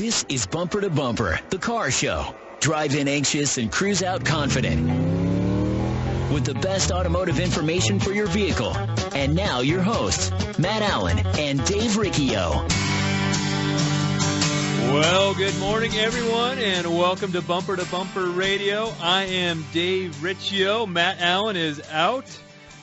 This is Bumper to Bumper, the car show. Drive in anxious and cruise out confident. With the best automotive information for your vehicle. And now your hosts, Matt Allen and Dave Riccio. Well, good morning, everyone, and welcome to Bumper Radio. I am Dave Riccio. Matt Allen is out,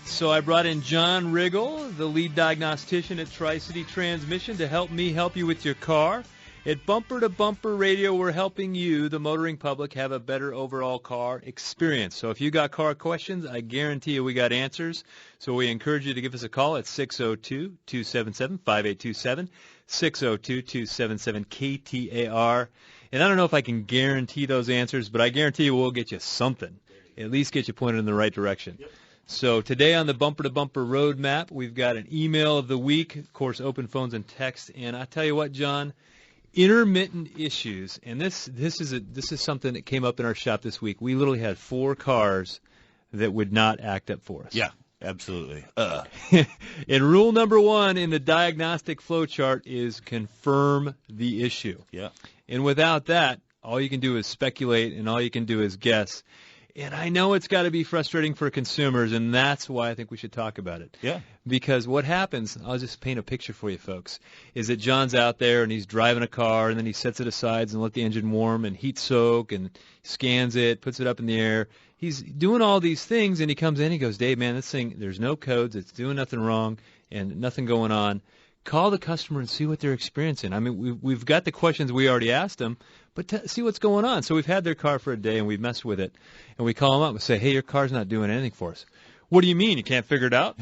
so I brought in John Riggle, the lead diagnostician at Tri-City Transmission, to help me help you with your car. At Bumper to Bumper Radio, we're helping you, the motoring public, have a better overall car experience. So if you got car questions, I guarantee you we got answers. So we encourage you to give us a call at 602-277-5827, 602-277-KTAR. And I don't know if I can guarantee those answers, but I guarantee you we'll get you something, at least get you pointed in the right direction. Yep. So today on the Bumper to Bumper Roadmap, we've got an email of the week, of course, open phones and text. And I tell you what, John, intermittent issues, and this is something that came up in our shop this week. We literally had 4 cars that would not act up for us. Yeah, absolutely. And rule number 1 in the diagnostic flow chart is confirm the issue. Yeah. And without that, all you can do is speculate, and all you can do is guess. And I know it's got to be frustrating for consumers, and that's why I think we should talk about it. Yeah. Because what happens, I'll just paint a picture for you folks, is that John's out there and he's driving a car, and then he sets it aside and let the engine warm and heat soak and scans it, puts it up in the air. He's doing all these things, and he comes in and he goes, Dave, man, this thing, there's no codes, it's doing nothing wrong and nothing going on. Call the customer and see what they're experiencing. I mean, we've got the questions we already asked them, but see what's going on. So we've had their car for a day, and we've messed with it. And we call them up and say, hey, your car's not doing anything for us. What do you mean? You can't figure it out?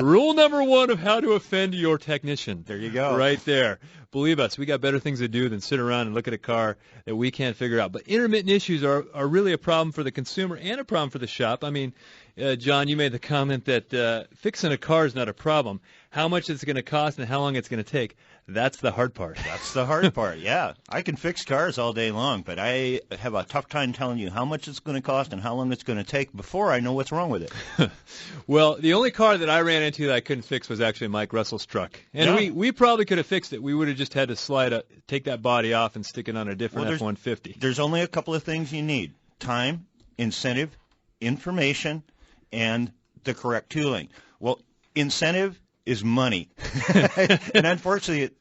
Rule number 1 of how to offend your technician. There you go. Right there. Believe us, we got better things to do than sit around and look at a car that we can't figure out. But intermittent issues are really a problem for the consumer and a problem for the shop. I mean, John, you made the comment that fixing a car is not a problem. How much it's going to cost and how long it's going to take, that's the hard part. That's the hard part, yeah. I can fix cars all day long, but I have a tough time telling you how much it's going to cost and how long it's going to take before I know what's wrong with it. Well, the only car that I ran into that I couldn't fix was actually Mike Russell's truck. And yeah. we probably could have fixed it. We would have just had to take that body off and stick it on a different F-150. There's only a couple of things you need: time, incentive, information, and the correct tooling. Well, incentive is money. And unfortunately,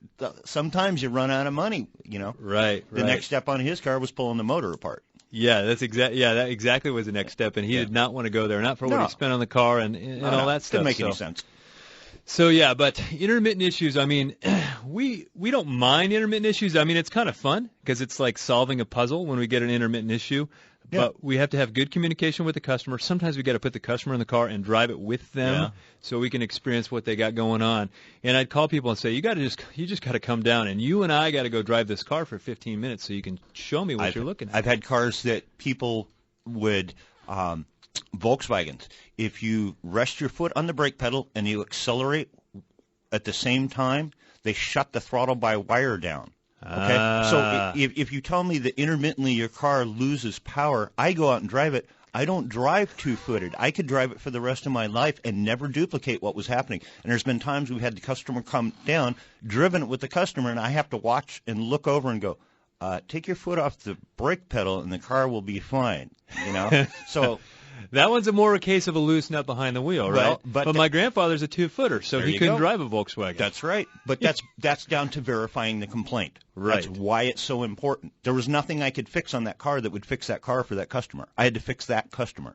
sometimes you run out of money, you know. Right. The next step on his car was pulling the motor apart. Yeah, that exactly was the next step, and he did not want to go there, not for what he spent on the car and all that stuff. Didn't make any sense. So, yeah, but intermittent issues, I mean, we don't mind intermittent issues. I mean, it's kind of fun because it's like solving a puzzle when we get an intermittent issue. Yeah. But we have to have good communication with the customer. Sometimes we got to put the customer in the car and drive it with them so we can experience what they got going on. And I'd call people and say, you just got to come down, and you and I got to go drive this car for 15 minutes so you can show me what you're looking at. I've had cars that people would Volkswagens, if you rest your foot on the brake pedal and you accelerate at the same time, they shut the throttle by wire down. Okay, so if you tell me that intermittently your car loses power, I go out and drive it. I don't drive two-footed. I could drive it for the rest of my life and never duplicate what was happening. And there's been times we've had the customer come down, driven it with the customer, and I have to watch and look over and go, take your foot off the brake pedal and the car will be fine. You know, so. That one's more a case of a loose nut behind the wheel, right? Well, but my grandfather's a 2-footer, so he couldn't drive a Volkswagen. That's right. But that's down to verifying the complaint. Right. That's why it's so important. There was nothing I could fix on that car that would fix that car for that customer. I had to fix that customer.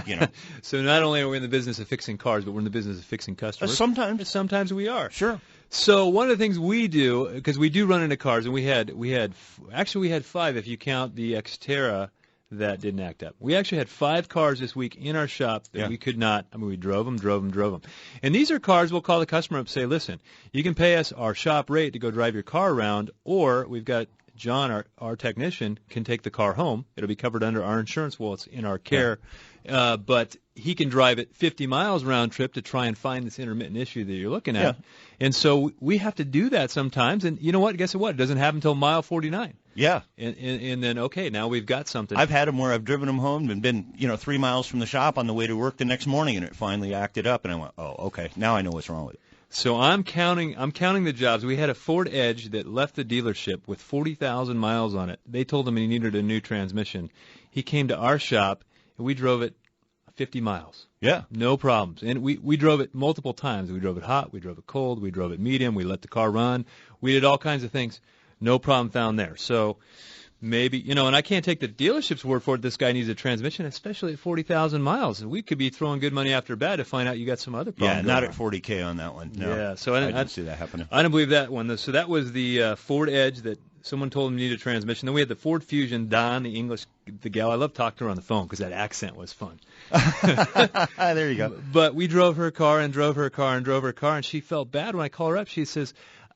You know. So not only are we in the business of fixing cars, but we're in the business of fixing customers. Sometimes we are. Sure. So one of the things we do, because we do run into cars, and we had 5 if you count the Xterra that didn't act up. We actually had 5 cars this week in our shop that we could not. I mean, we drove them. And these are cars we'll call the customer up and say, listen, you can pay us our shop rate to go drive your car around, or we've got John, our technician, can take the car home. It'll be covered under our insurance while it's in our care. But he can drive it 50 miles round trip to try and find this intermittent issue that you're looking at. Yeah. And so we have to do that sometimes. And you know what? Guess what? It doesn't happen until mile 49. Yeah. And then, okay, now we've got something. I've had them where I've driven them home and been, 3 miles from the shop on the way to work the next morning, and it finally acted up. And I went, oh, okay, now I know what's wrong with it. So I'm counting the jobs. We had a Ford Edge that left the dealership with 40,000 miles on it. They told him he needed a new transmission. He came to our shop, and we drove it 50 miles. Yeah. No problems. And we drove it multiple times. We drove it hot. We drove it cold. We drove it medium. We let the car run. We did all kinds of things. No problem found there. So maybe, and I can't take the dealership's word for it. This guy needs a transmission, especially at 40,000 miles. We could be throwing good money after bad to find out you got some other problem. Yeah, not at 40K on that one. No. Yeah, so I didn't see that happening. I didn't believe that one. So that was the Ford Edge that someone told him needed a transmission. Then we had the Ford Fusion. Don, the gal, I love talking to her on the phone because that accent was fun. There you go. But we drove her car and drove her car and drove her car, and she felt bad when I called her up. She says,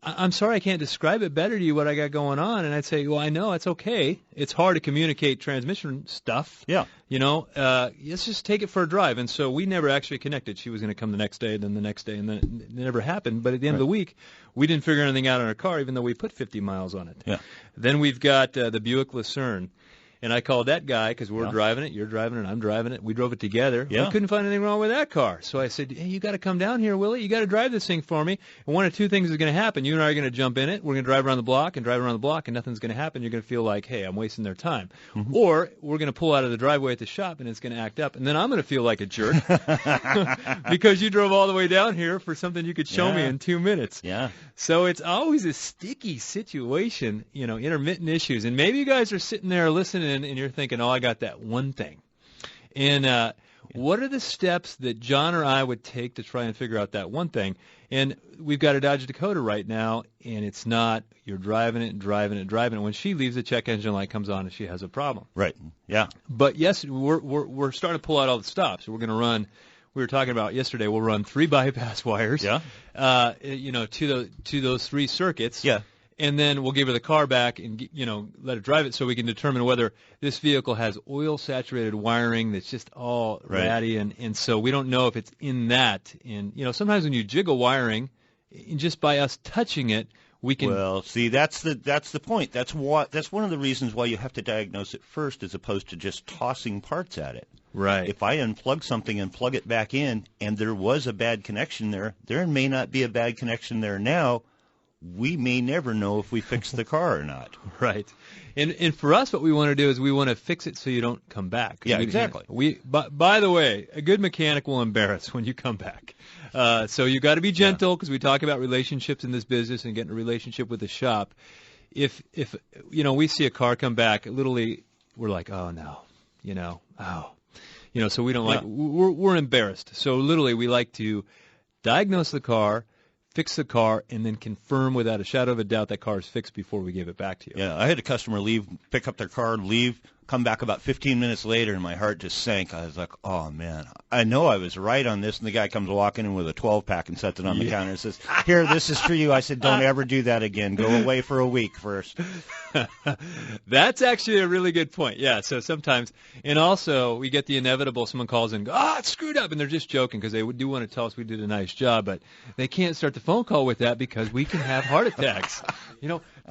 I'm sorry I can't describe it better to you what I got going on. And I'd say, well, I know, it's okay. It's hard to communicate transmission stuff. Yeah. Let's just take it for a drive. And so we never actually connected. She was going to come the next day, then the next day, and then it never happened. But at the end of the week, we didn't figure anything out on our car, even though we put 50 miles on it. Yeah. Then we've got the Buick Lucerne. And I called that guy because we're driving it, you're driving it, I'm driving it. We drove it together. Yeah. We couldn't find anything wrong with that car. So I said, hey, you got to come down here, Willie. You got to drive this thing for me. And one of two things is going to happen. You and I are going to jump in it. We're going to drive around the block, and nothing's going to happen. You're going to feel like, hey, I'm wasting their time. Mm-hmm. Or we're going to pull out of the driveway at the shop, and it's going to act up. And then I'm going to feel like a jerk because you drove all the way down here for something you could show me in 2 minutes. Yeah. So it's always a sticky situation, intermittent issues. And maybe you guys are sitting there listening, and you're thinking, oh, I got that one thing. And what are the steps that John or I would take to try and figure out that one thing? And we've got a Dodge Dakota right now, and it's not, you're driving it and driving it and driving it. When she leaves, the check engine light comes on and she has a problem. Right, yeah. But, yes, we're starting to pull out all the stops. We're going to run, we were talking about yesterday, we'll run 3 bypass wires, to those 3 circuits. Yeah. And then we'll give her the car back and, let her drive it so we can determine whether this vehicle has oil-saturated wiring that's just all ratty. And so we don't know if it's in that. And, sometimes when you jiggle wiring, just by us touching it, we can... Well, see, that's the point. That's one of the reasons why you have to diagnose it first as opposed to just tossing parts at it. Right. If I unplug something and plug it back in and there was a bad connection there may not be a bad connection there now. We may never know if we fix the car or not. Right. And for us, what we want to do is we want to fix it so you don't come back. Yeah, exactly. By the way, a good mechanic will embarrass when you come back. So you got to be gentle because we talk about relationships in this business and getting a relationship with the shop. If we see a car come back, literally we're like, oh no, so we don't like. We're embarrassed. So literally, we like to diagnose the car, fix the car, and then confirm without a shadow of a doubt that car is fixed before we give it back to you. Yeah, I had a customer leave, pick up their car, leave, come back about 15 minutes later, and my heart just sank. I was like, oh, man, I know I was right on this. And the guy comes walking in with a 12-pack and sets it on the counter and says, here, this is for you. I said, don't ever do that again. Go away for a week first. That's actually a really good point. Yeah, so sometimes, and also we get the inevitable, someone calls in and goes, it's screwed up, and they're just joking because they do want to tell us we did a nice job, but they can't start the phone call with that because we can have heart attacks.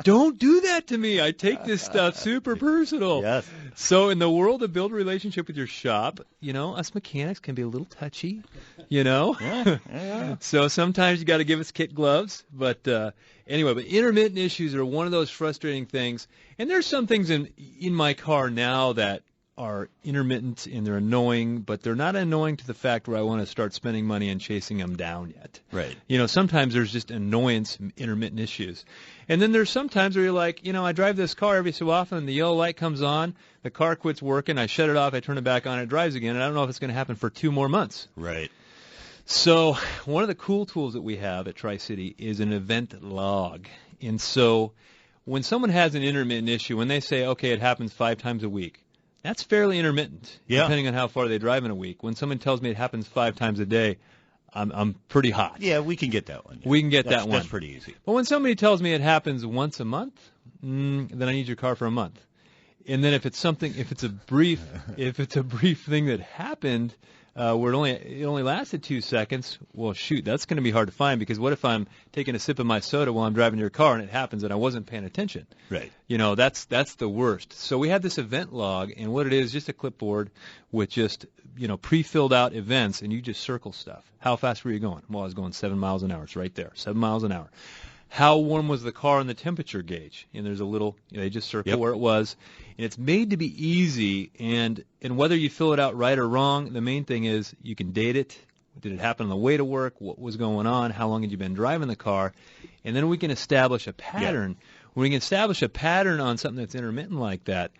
Don't do that to me. I take this stuff super personal. Yes. So in the world of build a relationship with your shop, us mechanics can be a little touchy, Yeah. So sometimes you got to give us kit gloves, but anyway, but intermittent issues are one of those frustrating things. And there's some things in my car now that are intermittent and they're annoying, but they're not annoying to the fact where I want to start spending money and chasing them down yet. Right. Sometimes there's just annoyance, intermittent issues. And then there's sometimes where you're like, I drive this car every so often, and the yellow light comes on, the car quits working, I shut it off, I turn it back on, it drives again, and I don't know if it's going to happen for 2 more months. Right. So one of the cool tools that we have at Tri-City is an event log. And so when someone has an intermittent issue, when they say, okay, it happens 5 times a week, that's fairly intermittent, depending on how far they drive in a week. When someone tells me it happens 5 times a day, I'm pretty hot. Yeah, we can get that one. Yeah. We can get that one. That's pretty easy. But when somebody tells me it happens once a month, then I need your car for a month. And then if it's a brief thing that happened, where it only lasted 2 seconds. Well, shoot, that's going to be hard to find, because what if I'm taking a sip of my soda while I'm driving your car and it happens and I wasn't paying attention? Right. That's the worst. So we have this event log, and what it is just a clipboard with just pre-filled out events, and you just circle stuff. How fast were you going? Well, I was going 7 miles an hour. It's right there, 7 miles an hour. How warm was the car on the temperature gauge? And there's a little, they just circle where it was. And it's made to be easy, and whether you fill it out right or wrong, the main thing is you can date it. Did it happen on the way to work? What was going on? How long had you been driving the car? And then we can establish a pattern. When we can establish a pattern on something that's intermittent like that,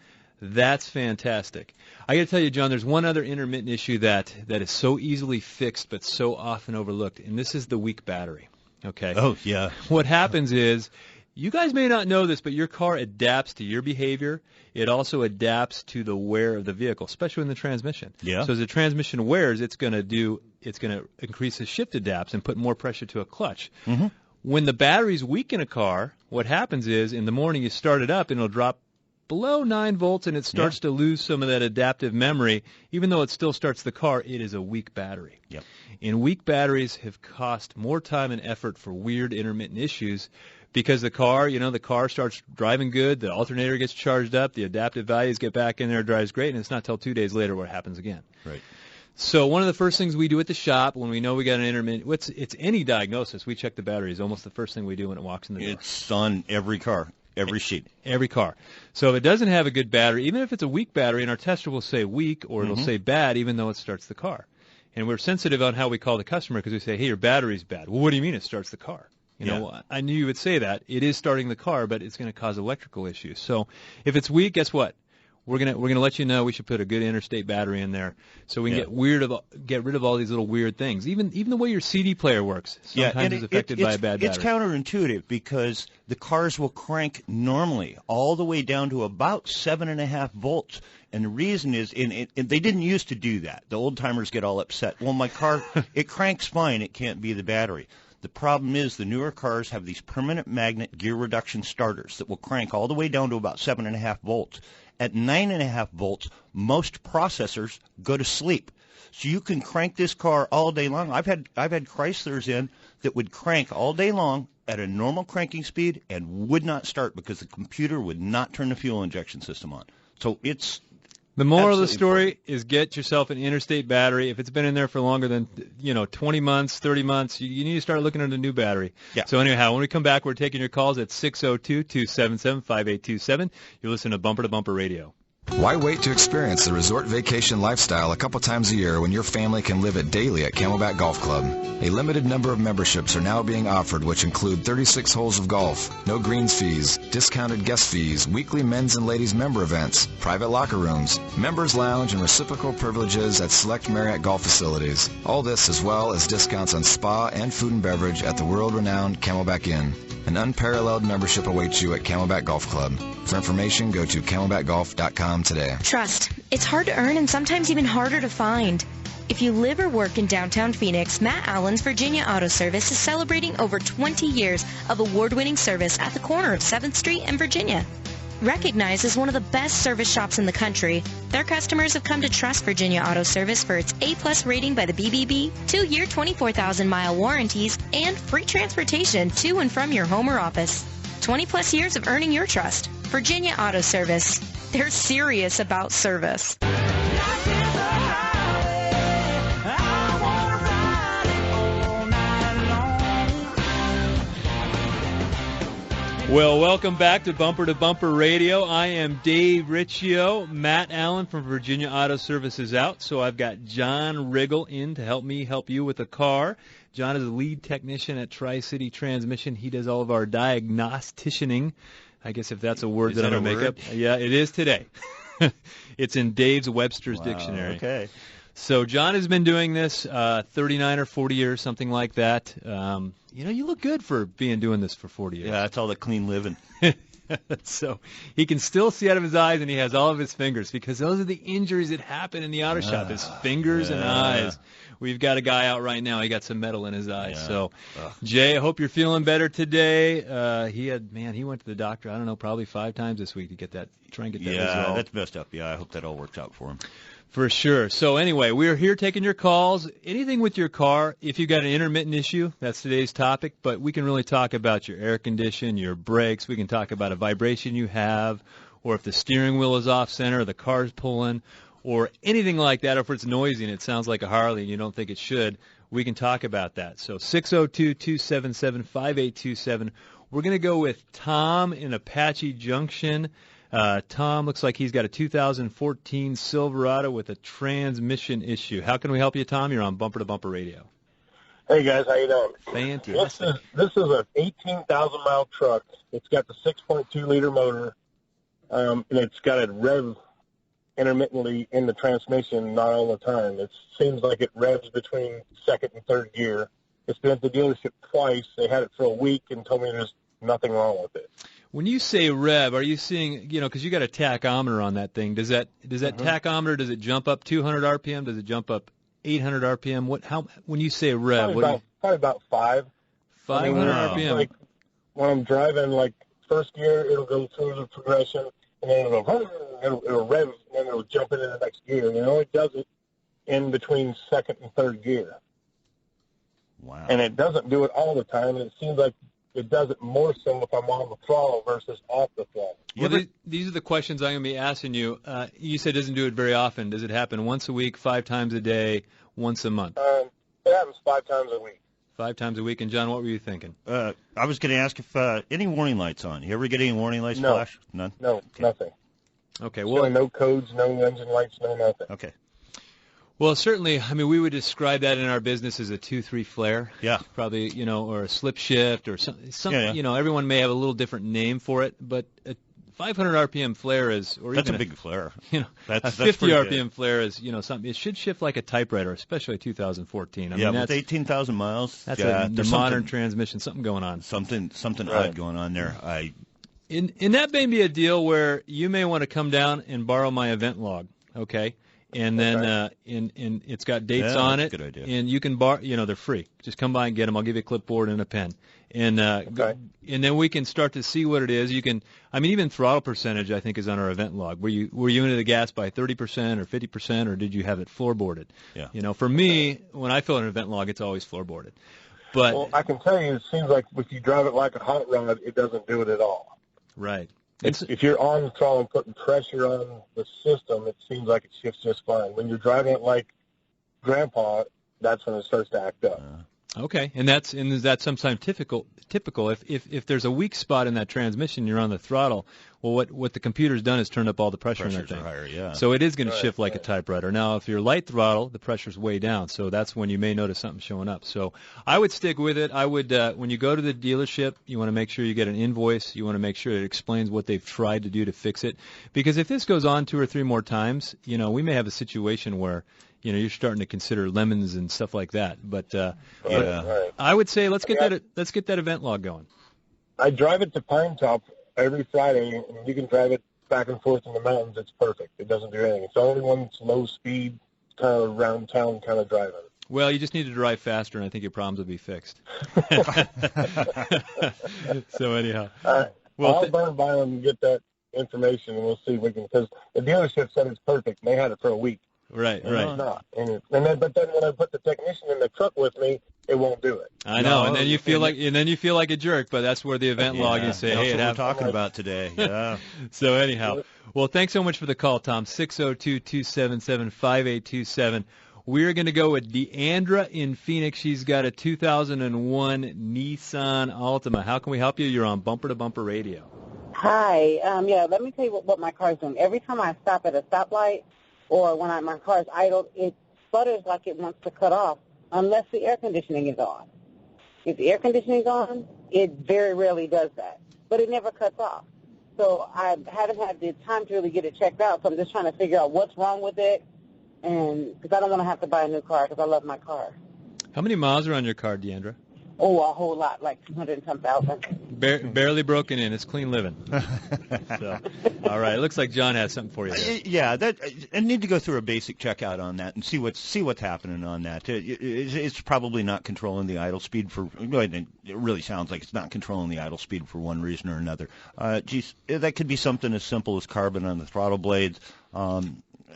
that's fantastic. I got to tell you, John, there's one other intermittent issue that is so easily fixed but so often overlooked, and this is the weak battery. Okay. Oh, yeah. What happens is, you guys may not know this, but your car adapts to your behavior. It also adapts to the wear of the vehicle, especially in the transmission. Yeah. So as the transmission wears, it's going to increase the shift adapts and put more pressure to a clutch. Mm-hmm. When the battery's weak in a car, what happens is, in the morning you start it up and it'll drop below 9 volts, and it starts to lose some of that adaptive memory. Even though it still starts the car, it is a weak battery. Yep. And weak batteries have cost more time and effort for weird intermittent issues, because the car starts driving good, the alternator gets charged up, the adaptive values get back in there, it drives great, and it's not till 2 days later where it happens again. Right. So one of the first things we do at the shop when we know we got an intermittent, it's any diagnosis, we check the batteries. Almost the first thing we do when it walks in the door. It's on every car. Every sheet. Every car. So if it doesn't have a good battery, even if it's a weak battery, and our tester will say weak, or it'll say bad, even though it starts the car. And we're sensitive on how we call the customer, because we say, hey, your battery's bad. Well, what do you mean it starts the car? I knew you would say that. It is starting the car, but it's going to cause electrical issues. So if it's weak, guess what? We're gonna let you know we should put a good interstate battery in there, so we can get rid of all these little weird things. Even the way your CD player works sometimes is affected by a bad battery. It's counterintuitive, because the cars will crank normally all the way down to about 7.5 volts. And the reason is, and they didn't used to do that. The old timers get all upset. Well, my car, it cranks fine. It can't be the battery. The problem is the newer cars have these permanent magnet gear reduction starters that will crank all the way down to about 7.5 volts. At 9.5 volts, most processors go to sleep. So you can crank this car all day long. I've had Chryslers in that would crank all day long at a normal cranking speed and would not start because the computer would not turn the fuel injection system on. So it's the moral of the story is get yourself an interstate battery. If it's been in there for longer than 20 months, 30 months, you need to start looking at a new battery. Yeah. So anyhow, when we come back, we're taking your calls at 602-277-5827. You're listening to Bumper to Bumper Radio. Why wait to experience the resort vacation lifestyle a couple times a year when your family can live it daily at Camelback Golf Club? A limited number of memberships are now being offered, which include 36 holes of golf, no greens fees, discounted guest fees, weekly men's and ladies member events, private locker rooms, members lounge, and reciprocal privileges at select Marriott golf facilities. All this as well as discounts on spa and food and beverage at the world-renowned Camelback Inn. An unparalleled membership awaits you at Camelback Golf Club. For information, go to camelbackgolf.com today. Trust. It's hard to earn and sometimes even harder to find. If you live or work in downtown Phoenix, Matt Allen's Virginia Auto Service is celebrating over 20 years of award-winning service at the corner of 7th Street and Virginia. Recognized as one of the best service shops in the country, their customers have come to trust Virginia Auto Service for its A-plus rating by the BBB, 2-year 24,000-mile warranties, and free transportation to and from your home or office. 20-plus years of earning your trust. Virginia Auto Service. They're serious about service. Well, welcome back to Bumper Radio. I am Dave Riccio. Matt Allen from Virginia Auto Service is out, so I've got John Riggle in to help you with the car. John is a lead technician at Tri-City Transmission. He does all of our diagnostitioning. I guess if that's a word that I'm going to make up. Yeah, it is today. It's in Dave's Webster's Dictionary. Okay. So John has been doing this 39 or 40 years, something like that. You look good for doing this for 40 years. Yeah, that's all the clean living. So he can still see out of his eyes, and he has all of his fingers, because those are the injuries that happen in the auto shop, his fingers and eyes. We've got a guy out right now. He got some metal in his eyes. Yeah. So, Jay, I hope you're feeling better today. He went to the doctor, I don't know, probably 5 times this week to try and get that resolved. That's messed up. Yeah, I hope that all works out for him. For sure. So anyway, we're here taking your calls. Anything with your car, if you've got an intermittent issue, that's today's topic, but we can really talk about your air condition, your brakes. We can talk about a vibration you have, or if the steering wheel is off center, or the car's pulling, or anything like that, or if it's noisy and it sounds like a Harley and you don't think it should, we can talk about that. So 602-277-5827. We're going to go with Tom in Apache Junction. Tom looks like he's got a 2014 Silverado with a transmission issue. How can we help you, Tom? You're on Bumper to Bumper Radio. Hey, guys. How you doing? Fantastic. This is an 18,000-mile truck. It's got the 6.2-liter motor, and it's got it rev intermittently in the transmission, not all the time. It seems like it revs between second and third gear. It's been at the dealership twice. They had it for a week and told me there's nothing wrong with it. When you say rev, are you seeing, because you got a tachometer on that thing, does that tachometer, does it jump up 200 RPM? Does it jump up 800 RPM? When you say rev, probably about 500 RPM. Like when I'm driving, like first gear, it'll go through the progression, and then it'll rev, and then it'll jump into the next gear. And it only does it in between second and third gear. Wow. And it doesn't do it all the time, and it seems like it does it more so if I'm on the throttle versus off the throttle. Well, these are the questions I'm going to be asking you. You said it doesn't do it very often. Does it happen once a week, 5 times a day, once a month? It happens 5 times a week. 5 times a week. And, John, what were you thinking? I was going to ask if any warning lights on. You ever get any warning lights flash? None? No, nothing. Okay. Well, no codes, no engine lights, no nothing. Okay. Well, certainly, we would describe that in our business as a 2-3 flare. Yeah. Probably, or a slip shift or something. Yeah. Everyone may have a little different name for it, but a 500 RPM flare is, or that's even a big flare. A 50 RPM flare is, something. It should shift like a typewriter, especially 2014. With 18,000 miles. That's the modern transmission. Something going on. Something odd going on there. And that may be a deal where you may want to come down and borrow my event log. Okay. And then and it's got dates on it. Good idea. And you can borrow, they're free. Just come by and get them. I'll give you a clipboard and a pen. And and then we can start to see what it is. You can, even throttle percentage, I think, is on our event log. Were you into the gas by 30% or 50%, or did you have it floorboarded? Yeah. For me, when I fill an event log, it's always floorboarded. But well, I can tell you, it seems like if you drive it like a hot rod, it doesn't do it at all. Right. If you're on the throttle and putting pressure on the system, it seems like it shifts just fine. When you're driving it like Grandpa, that's when it starts to act up. Okay, and that's sometimes typical. If there's a weak spot in that transmission, you're on the throttle. Well, what the computer's done is turned up all the pressure in that thing. Higher, yeah. So it is going to shift like a typewriter. Now, if you're light throttle, the pressure's way down. So that's when you may notice something showing up. So I would stick with it. I would when you go to the dealership, you want to make sure you get an invoice. You want to make sure it explains what they've tried to do to fix it. Because if this goes on 2 or 3 more times, we may have a situation where you're starting to consider lemons and stuff like that. But I would say let's get that event log going. I drive it to Pine Top every Friday, and you can drive it back and forth in the mountains. It's perfect. It doesn't do anything. It's the only one that's low speed, kind of around town kind of driving. Well, you just need to drive faster, and I think your problems will be fixed. So anyhow, well, I'll burn by them and get that information, and we'll see if we can. Because the dealership said it's perfect, and they had it for a week. Right. It's not. But then when I put the technician in the truck with me, it won't do it. I know, and then you feel like a jerk. But that's where the event log is saying, "Hey, that's what we're talking about today." Yeah. So anyhow, well, thanks so much for the call, Tom. 602-277-5827. We're going to go with Deandra in Phoenix. She's got a 2001 Nissan Altima. How can we help you? You're on Bumper to Bumper Radio. Hi. Let me tell you what my car's doing. Every time I stop at a stoplight, or when my car's idle, it sputters like it wants to cut off unless the air conditioning is on. If the air conditioning is on, it very rarely does that. But it never cuts off. So I haven't had the time to really get it checked out, so I'm just trying to figure out what's wrong with it, and because I don't want to have to buy a new car because I love my car. How many miles are on your car, Deandra? Oh, a whole lot, like 200 and some thousand. Barely broken in. It's clean living. So, all right. It looks like John has something for you there. Yeah, I need to go through a basic checkout on that and see what's happening on that. It's probably not controlling the idle speed it really sounds like it's not controlling the idle speed for one reason or another. That could be something as simple as carbon on the throttle blades.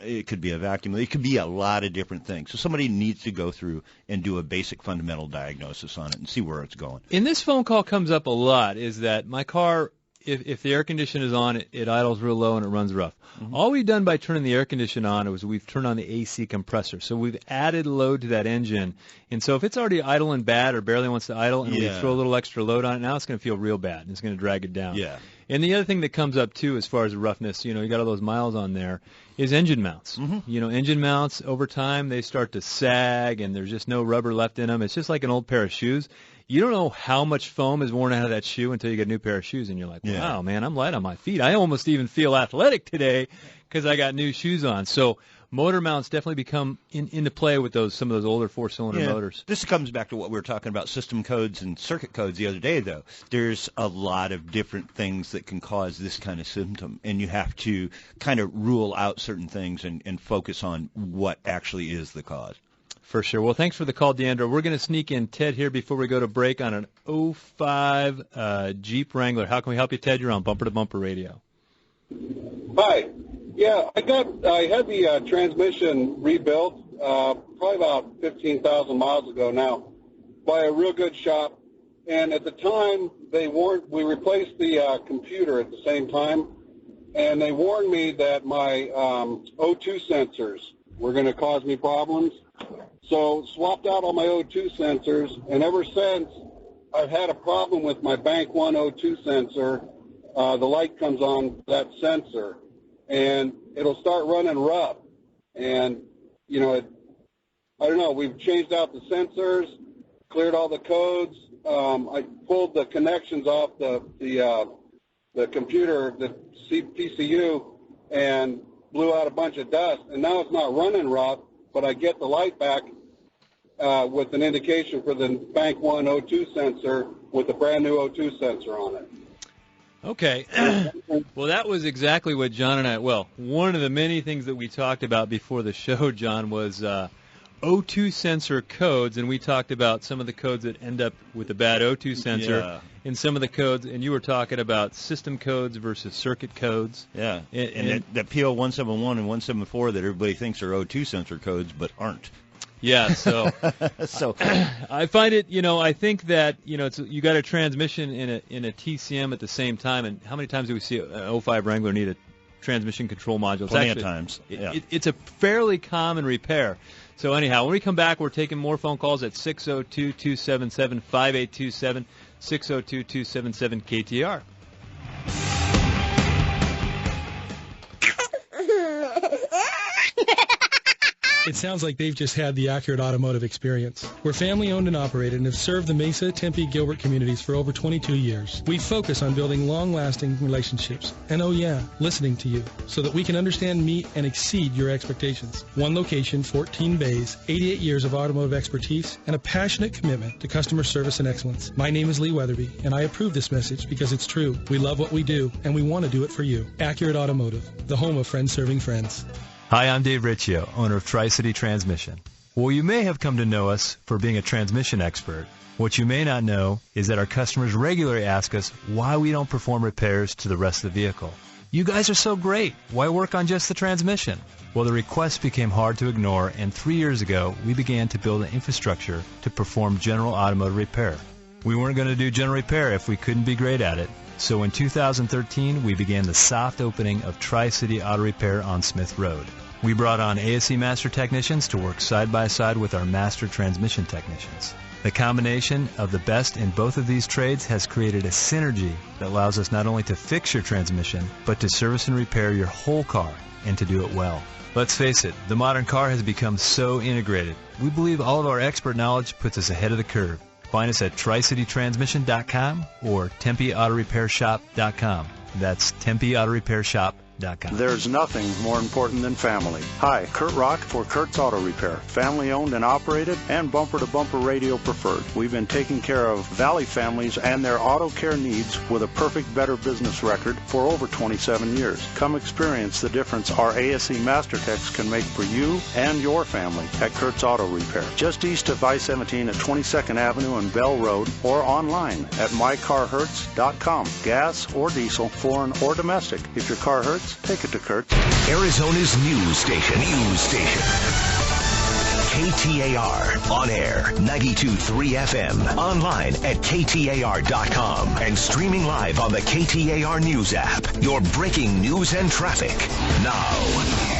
It could be a vacuum. It could be a lot of different things. So somebody needs to go through and do a basic fundamental diagnosis on it and see where it's going. And this phone call comes up a lot, is that my car, if the air conditioner is on, it idles real low and it runs rough. Mm-hmm. All we've done by turning the air conditioner on was we've turned on the AC compressor. So we've added load to that engine. And so if it's already idling bad or barely wants to idle and we throw a little extra load on it, now it's going to feel real bad and it's going to drag it down. Yeah. And the other thing that comes up, too, as far as roughness, you got all those miles on there, is engine mounts. Mm-hmm. Engine mounts, over time, they start to sag, and there's just no rubber left in them. It's just like an old pair of shoes. You don't know how much foam is worn out of that shoe until you get a new pair of shoes, and you're like, wow, man, I'm light on my feet. I almost even feel athletic today because I got new shoes on. So motor mounts definitely become into play with some of those older four-cylinder motors. This comes back to what we were talking about, system codes and circuit codes the other day, though. There's a lot of different things that can cause this kind of symptom, and you have to kind of rule out certain things and focus on what actually is the cause. For sure. Well, thanks for the call, Deandra. We're going to sneak in Ted here before we go to break on an 05 Jeep Wrangler. How can we help you, Ted? You're on Bumper to Bumper Radio. Hi. Yeah, I had the transmission rebuilt probably about 15,000 miles ago now by a real good shop. And at the time, we replaced the computer at the same time, and they warned me that my O2 sensors were going to cause me problems. So swapped out all my O2 sensors, and ever since, I've had a problem with my Bank 1 O2 sensor. The light comes on that sensor, and it'll start running rough. And, I don't know, we've changed out the sensors, cleared all the codes. I pulled the connections off the computer, the PCU, and blew out a bunch of dust. And now it's not running rough, but I get the light back with an indication for the Bank 1 O2 sensor with a brand new O2 sensor on it. Okay. Well, that was exactly what John and I, one of the many things that we talked about before the show, John, was O2 sensor codes, and we talked about some of the codes that end up with a bad O2 sensor, and some of the codes, and you were talking about system codes versus circuit codes. Yeah, and that PO 171 and 174 that everybody thinks are O2 sensor codes, but aren't. Yeah, so I find it, I think that, you got a transmission in a TCM at the same time, and how many times do we see an 05 Wrangler need a transmission control module? Plenty of times. Yeah. It's a fairly common repair. So anyhow, when we come back, we're taking more phone calls at 602-277-5827, 602-277 KTAR. It sounds like they've just had the accurate automotive experience. We're family-owned and operated and have served the Mesa, Tempe, Gilbert communities for over 22 years. We focus on building long-lasting relationships and, listening to you so that we can understand, meet, and exceed your expectations. One location, 14 bays, 88 years of automotive expertise, and a passionate commitment to customer service and excellence. My name is Lee Weatherby, and I approve this message because it's true. We love what we do, and we want to do it for you. Accurate Automotive, the home of friends serving friends. Hi, I'm Dave Riccio, owner of Tri-City Transmission. Well, you may have come to know us for being a transmission expert. What you may not know is that our customers regularly ask us why we don't perform repairs to the rest of the vehicle. You guys are so great. Why work on just the transmission? Well, the request became hard to ignore, and 3 years ago, we began to build an infrastructure to perform general automotive repair. We weren't going to do general repair if we couldn't be great at it. So in 2013, we began the soft opening of Tri-City Auto Repair on Smith Road. We brought on ASE Master Technicians to work side by side with our Master Transmission Technicians. The combination of the best in both of these trades has created a synergy that allows us not only to fix your transmission, but to service and repair your whole car, and to do it well. Let's face it, the modern car has become so integrated. We believe all of our expert knowledge puts us ahead of the curve. Find us at TriCityTransmission.com or TempeAutoRepairShop.com. That's TempeAutoRepairShop.com. There's nothing more important than family. Hi, Kurt Rock for Kurt's Auto Repair. Family owned and operated and bumper to bumper radio preferred. We've been taking care of Valley families and their auto care needs with a perfect Better Business record for over 27 years. Come experience the difference our ASE Master Techs can make for you and your family at Kurt's Auto Repair. Just east of I-17 at 22nd Avenue and Bell Road, or online at mycarhurts.com. Gas or diesel, foreign or domestic. If your car hurts, results. Take it to Kurt. Arizona's news station. KTAR. On air, 92.3 FM. Online at KTAR.com. And streaming live on the KTAR News app. Your breaking news and traffic now.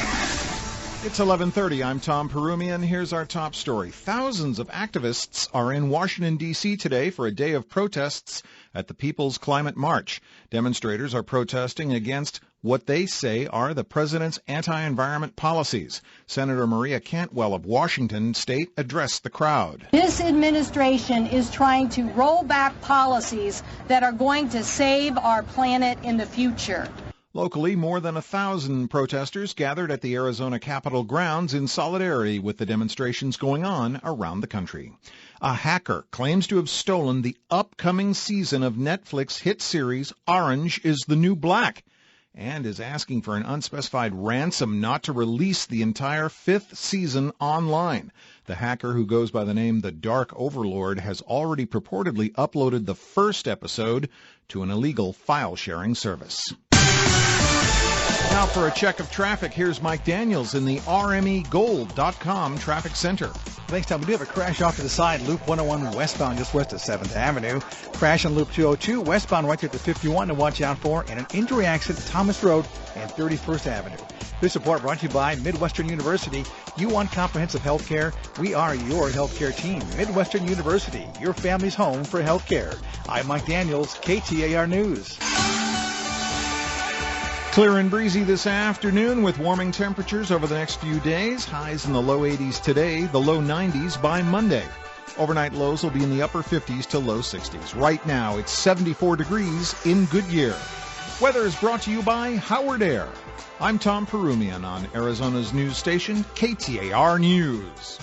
It's 11:30. I'm Tom Perumian. Here's our top story. Thousands of activists are in Washington, D.C. today for a day of protests at the People's Climate March. Demonstrators are protesting against what they say are the president's anti-environment policies. Senator Maria Cantwell of Washington State addressed the crowd. This administration is trying to roll back policies that are going to save our planet in the future. Locally, more than 1,000 protesters gathered at the Arizona Capitol grounds in solidarity with the demonstrations going on around the country. A hacker claims to have stolen the upcoming season of Netflix hit series Orange is the New Black and is asking for an unspecified ransom not to release the entire 5th season online. The hacker, who goes by the name The Dark Overlord, has already purportedly uploaded the first episode to an illegal file-sharing service. Now for a check of traffic, here's Mike Daniels in the RMEGold.com Traffic Center. Thanks, Tom. We do have a crash off to the side, Loop 101 westbound just west of 7th Avenue. Crash on Loop 202 westbound right there to 51 to watch out for, and an injury accident at Thomas Road and 31st Avenue. This report brought to you by Midwestern University. You want comprehensive health care? We are your healthcare team. Midwestern University, your family's home for health care. I'm Mike Daniels, KTAR News. Clear and breezy this afternoon with warming temperatures over the next few days. Highs in the low 80s today, the low 90s by Monday. Overnight lows will be in the upper 50s to low 60s. Right now, it's 74 degrees in Goodyear. Weather is brought to you by Howard Air. I'm Tom Perumian on Arizona's news station, KTAR News.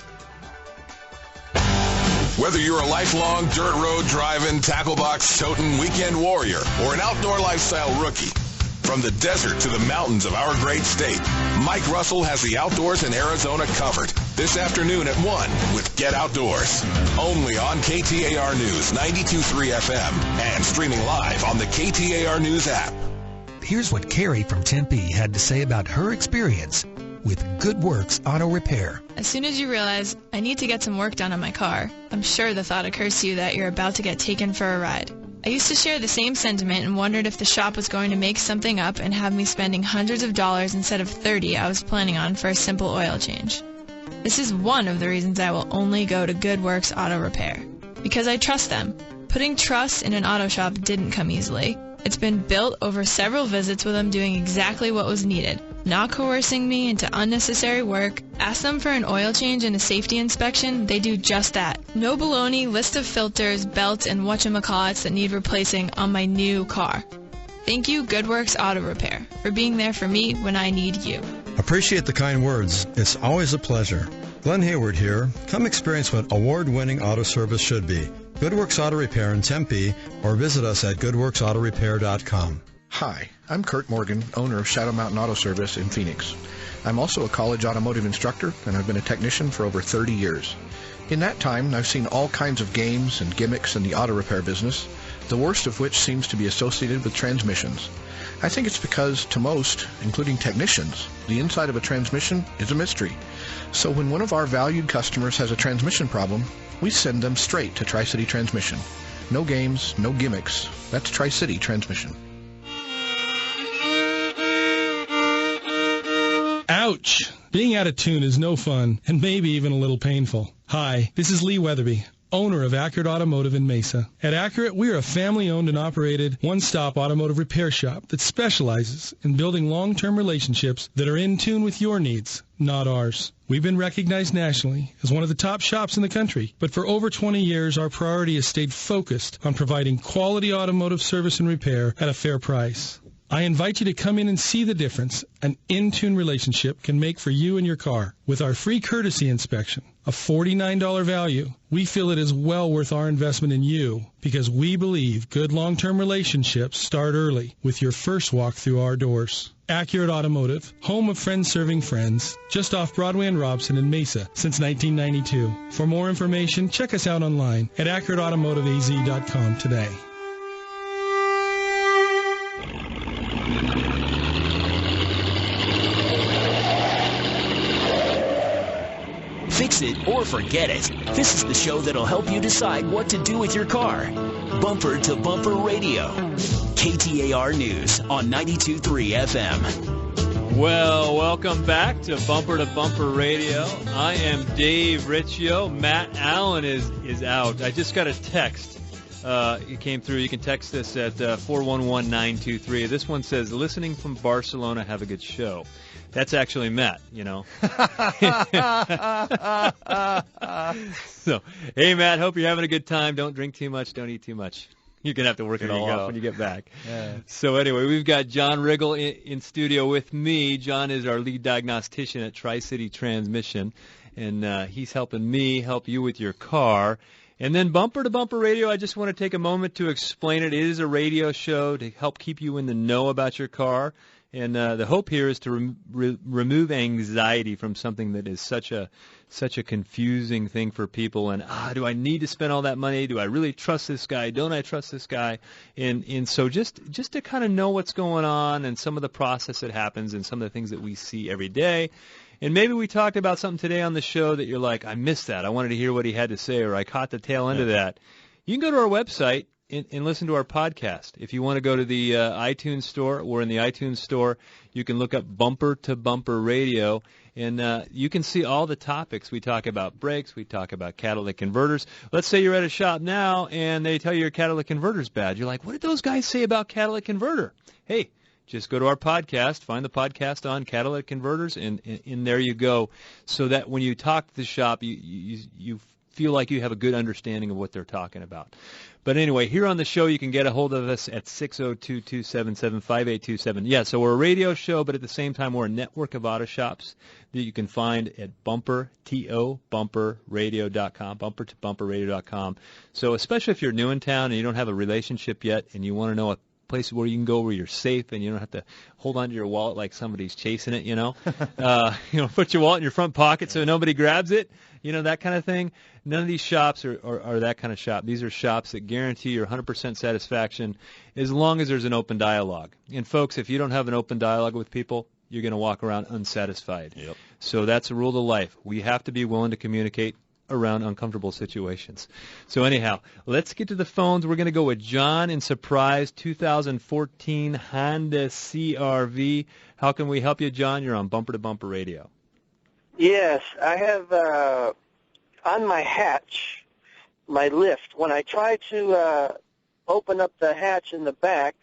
Whether you're a lifelong dirt road driving, tackle box toting weekend warrior or an outdoor lifestyle rookie, from the desert to the mountains of our great state, Mike Russell has the outdoors in Arizona covered. This afternoon at 1 with Get Outdoors. Only on KTAR News 92.3 FM and streaming live on the KTAR News app. Here's what Carrie from Tempe had to say about her experience with Good Works Auto Repair. As soon as you realize, I need to get some work done on my car, I'm sure the thought occurs to you that you're about to get taken for a ride. I used to share the same sentiment and wondered if the shop was going to make something up and have me spending hundreds of dollars instead of $30 I was planning on for a simple oil change. This is one of the reasons I will only go to Good Works Auto Repair. Because I trust them. Putting trust in an auto shop didn't come easily. It's been built over several visits with them doing exactly what was needed, not coercing me into unnecessary work. Ask them for an oil change and a safety inspection, they do just that. No baloney, list of filters, belts, and whatchamacallits that need replacing on my new car. Thank you, Good Works Auto Repair, for being there for me when I need you. Appreciate the kind words. It's always a pleasure. Glenn Hayward here. Come experience what award-winning auto service should be. Good Works Auto Repair in Tempe, or visit us at goodworksautorepair.com. Hi, I'm Kurt Morgan, owner of Shadow Mountain Auto Service in Phoenix. I'm also a college automotive instructor, and I've been a technician for over 30 years. In that time, I've seen all kinds of games and gimmicks in the auto repair business, the worst of which seems to be associated with transmissions. I think it's because, to most, including technicians, the inside of a transmission is a mystery. So when one of our valued customers has a transmission problem, we send them straight to Tri-City Transmission. No games, no gimmicks. That's Tri-City Transmission. Ouch! Being out of tune is no fun, and maybe even a little painful. Hi, this is Lee Weatherby, owner of Accurate Automotive in Mesa. At Accurate, we are a family-owned and operated one-stop automotive repair shop that specializes in building long-term relationships that are in tune with your needs, not ours. We've been recognized nationally as one of the top shops in the country, but for over 20 years, our priority has stayed focused on providing quality automotive service and repair at a fair price. I invite you to come in and see the difference an in-tune relationship can make for you and your car. With our free courtesy inspection, a $49 value, we feel it is well worth our investment in you because we believe good long-term relationships start early with your first walk through our doors. Accurate Automotive, home of friends serving friends, just off Broadway and Robson in Mesa since 1992. For more information, check us out online at accurateautomotiveaz.com today. fix it or forget it. This is the show that'll help you decide what to do with your car. Bumper to Bumper Radio. KTAR News on 92.3 FM. Well, welcome back to Bumper Radio. I am Dave Riccio. Matt Allen is out. I just got a text. It came through. You can text us at 411-923. This one says, listening from Barcelona, have a good show. That's actually Matt, So, hey, Matt, hope you're having a good time. Don't drink too much. Don't eat too much. You're going to have to work it all off when you get back. Yeah. So anyway, we've got John Riggle in studio with me. John is our lead diagnostician at Tri-City Transmission, and he's helping me help you with your car. And then Bumper to Bumper Radio, I just want to take a moment to explain it. It is a radio show to help keep you in the know about your car. And the hope here is to remove anxiety from something that is such a confusing thing for people. And do I need to spend all that money? Do I really trust this guy? Don't I trust this guy? And so just to kind of know what's going on and some of the process that happens and some of the things that we see every day. And maybe we talked about something today on the show that you're like, I missed that. I wanted to hear what he had to say, or I caught the tail end of that. You can go to our website and listen to our podcast. If you want to go to the iTunes store, we're in the iTunes store. You can look up Bumper to Bumper Radio, and you can see all the topics. We talk about brakes. We talk about catalytic converters. Let's say you're at a shop now, and they tell you your catalytic converter's bad. You're like, what did those guys say about catalytic converter? Hey, just go to our podcast, find the podcast on catalytic converters, and there you go, so that when you talk to the shop, you feel like you have a good understanding of what they're talking about. But anyway, here on the show, you can get a hold of us at 602-277-5827. Yeah, so we're a radio show, but at the same time, we're a network of auto shops that you can find at bumperradio.com, bumpertobumperradio.com. So especially if you're new in town and you don't have a relationship yet and you want to know a place where you can go where you're safe and you don't have to hold on to your wallet like somebody's chasing it, put your wallet in your front pocket so nobody grabs it, that kind of thing. None of these shops are that kind of shop. These are shops that guarantee your 100% satisfaction as long as there's an open dialogue. And folks, if you don't have an open dialogue with people, you're going to walk around unsatisfied. Yep. So that's a rule of life. We have to be willing to communicate around uncomfortable situations. So anyhow, let's get to the phones. We're going to go with John in Surprise 2014 Honda CR-V. How can we help you, John? You're on Bumper to Bumper Radio. Yes, I have on my hatch, my lift, when I try to open up the hatch in the back,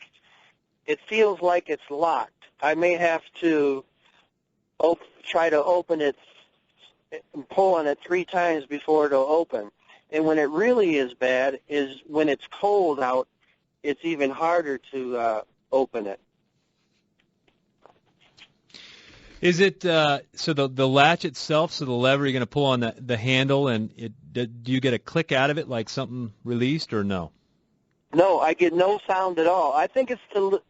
it feels like it's locked. I may have to try to open it and pull on it 3 times before it'll open. And when it really is bad is when it's cold out, it's even harder to open it. Is it so the latch itself, so the lever you're going to pull on the handle, and do you get a click out of it like something released or no? No, I get no sound at all. I think it's the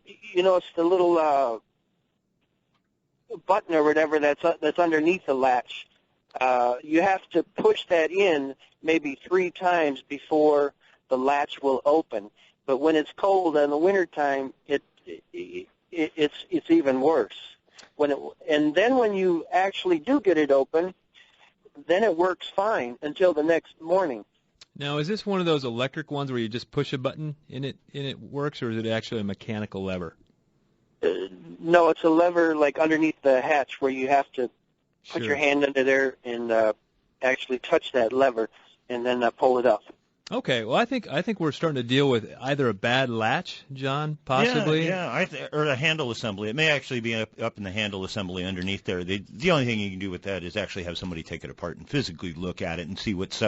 little button or whatever that's underneath the latch. You have to push that in maybe 3 times before the latch will open. But when it's cold in the wintertime, it's even worse. And then when you actually do get it open, then it works fine until the next morning. Now, is this one of those electric ones where you just push a button and it works, or is it actually a mechanical lever? No, it's a lever like underneath the hatch where you have to put your hand under there and actually touch that lever and then pull it up. Okay, well, I think we're starting to deal with either a bad latch, John, possibly. Yeah, or a handle assembly. It may actually be up in the handle assembly underneath there. The only thing you can do with that is actually have somebody take it apart and physically look at it and see what's